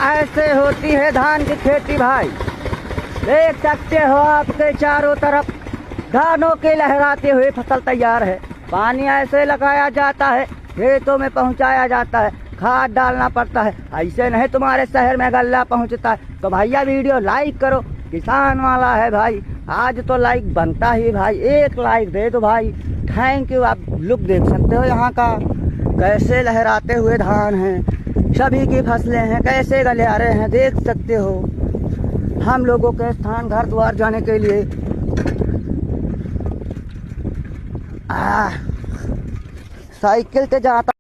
ऐसे होती है धान की खेती भाई। देख सकते हो आपके चारों तरफ धानों के लहराते हुए फसल तैयार है। पानी ऐसे लगाया जाता है, खेतों में पहुंचाया जाता है, खाद डालना पड़ता है। ऐसे नहीं तुम्हारे शहर में गल्ला पहुंचता है। तो भैया वीडियो लाइक करो, किसान वाला है भाई। आज तो लाइक बनता ही भाई, एक लाइक दे दो भाई। Thank you. आप लुक देख सकते हो यहाँ का, कैसे लहराते हुए धान हैं, सभी की फसलें हैं, कैसे गलियारे हैं, देख सकते हो। हम लोगों के स्थान घर द्वार जाने के लिए साइकिल से जाता